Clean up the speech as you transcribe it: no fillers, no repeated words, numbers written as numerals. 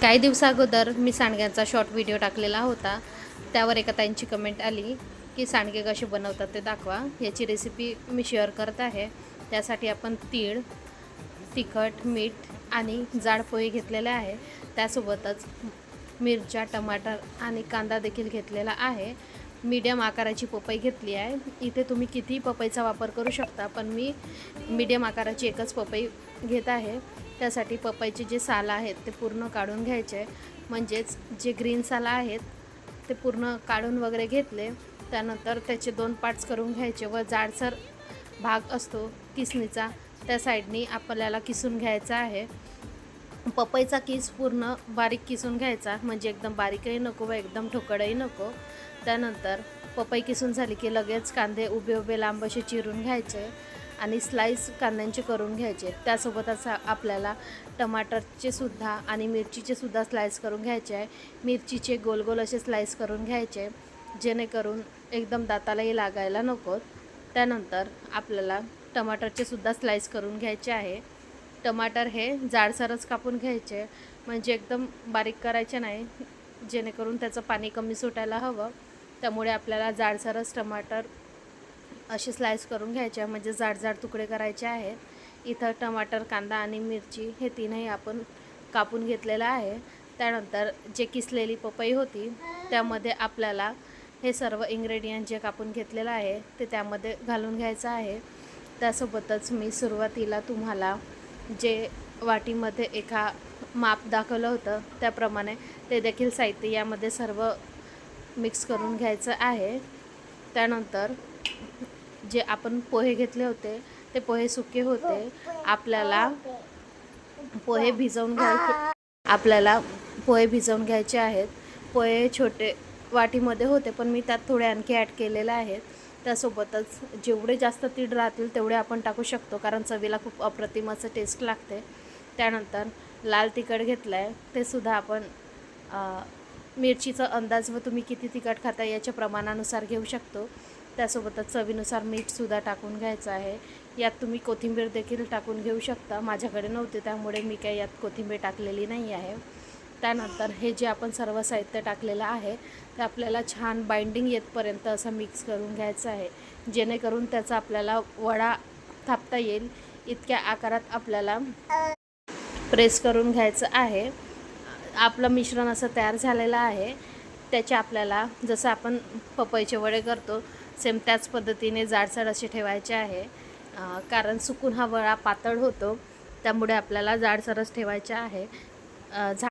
काही दिवसाअगोदर मी सांडग्यांचा short video टाकलेला होता. त्यावर एका ताईंची कमेंट आली की सांडगे कसे बनवतात ते दाखवा. याची रेसिपी मी शेअर करत आहे. त्यासाठी आपण तीळ, तिखट, मीठ आणि जाड पोहे घेतलेले आहे. त्यासोबतच मिरच्या, टमाटर आणि कांदा देखील घेतलेला आहे. मीडियम आकाराची पपई घेतली आहे. इथे तुम्ही किती पपईचा वापर करू शकता, पण मी मीडियम आकाराची एकच पपई घेत आहे. त्यासाठी पपईचे जे साल आहेत ते पूर्ण काढून घ्यायचे. म्हणजेच जे ग्रीन साल आहेत ते पूर्ण काढून वगैरे घेतले. त्यानंतर त्याचे 2 पार्ट्स करून घ्यायचे व जाडसर भाग असतो किसणीचा त्या साईडनी आपल्याला किसून घ्यायचा आहे. पपईचा किस पूर्ण बारीक किसून घ्यायचा, म्हणजे एकदम बारीकही नको व एकदम ठोकळही नको. त्यानंतर पपई किसून झाली की लगेच कांदे उभे उभे लांब असे चिरून घ्यायचे आणि स्लाईस कांद्यांचे करून घ्यायचे. त्यासोबतच आपल्याला टमाटरचे सुद्धा आणि मिरचीचे सुद्धा स्लाईस करून घ्यायचे आहे. मिरचीचे गोल गोल असे स्लाईस करून घ्यायचे, जेणेकरून एकदम दातालाही लागायला नकोत. त्यानंतर आपल्याला टमाटरचे सुद्धा स्लाईस करून घ्यायचे आहे. टमाटर हे जाडसरच कापून घ्यायचे, म्हणजे एकदम बारीक करायचे नाही, जेणेकरून त्याचं पाणी कमी सुटायला हवं. त्यामुळे आपल्याला जाडसरच टमाटर असे स्लाईस करून घ्यायचे, म्हणजे जाड जाड तुकडे करायचे आहेत. इथं टमाटर, कांदा आणि मिरची हे तीनही आपण कापून घेतलेलं आहे. त्यानंतर जे किसलेली पपई होती त्यामध्ये आपल्याला हे सर्व इन्ग्रेडियंट जे कापून घेतलेलं आहे ते त्यामध्ये घालून घ्यायचं आहे. त्यासोबतच मी सुरुवातीला तुम्हाला जे वाटीमध्ये एका माप दाखवलं होतं त्याप्रमाणे ते देखील साहित्य यामध्ये सर्व मिक्स करून घ्यायचं आहे. त्यानंतर जे आपण पोहे घेतले होते ते पोहे सुके होते. आपल्याला पोहे भिजवून घ्यायचे आहेत. पोहे छोटे वाटीमध्ये होते, पण मी त्यात थोडे आणखी ॲड केलेले आहेत. त्यासोबतच जेवढे जास्त तीळ राहतील तेवढे आपण टाकू शकतो, कारण चवीला खूप अप्रतिम असं टेस्ट लागते. त्यानंतर लाल तिखट घेतलं आहे, ते सुद्धा आपण मिरचीचा अंदाज व तुम्ही किती तिखट खाता याच्या प्रमाणानुसार घेऊ शकतो. त्यासोबतच चवीनुसार मीठसुद्धा टाकून घ्यायचं आहे. यात तुम्ही कोथिंबीर देखील टाकून घेऊ शकता. माझ्याकडे नव्हते त्यामुळे मी काही यात कोथिंबीर टाकलेली नाही आहे. त्यानंतर हे जे आपण सर्व साहित्य टाकलेलं आहे ते आपल्याला छान बाइंडिंग येतपर्यंत असं मिक्स करून घ्यायचं आहे, जेणेकरून त्याचा आपल्याला वडा थापता येईल इतक्या आकारात आपल्याला प्रेस करून घ्यायचं आहे. आपलं मिश्रण असं तयार झालेलं आहे. त्याचे आपल्याला जसं आपण पपईचे वडे करतो सेम त्याच पद्धतीने जाडसर असे ठेवायचे आहे, कारण सुकून हा वडा पातळ होतो, त्यामुळे आपल्याला जाडसरच ठेवायचे आहे.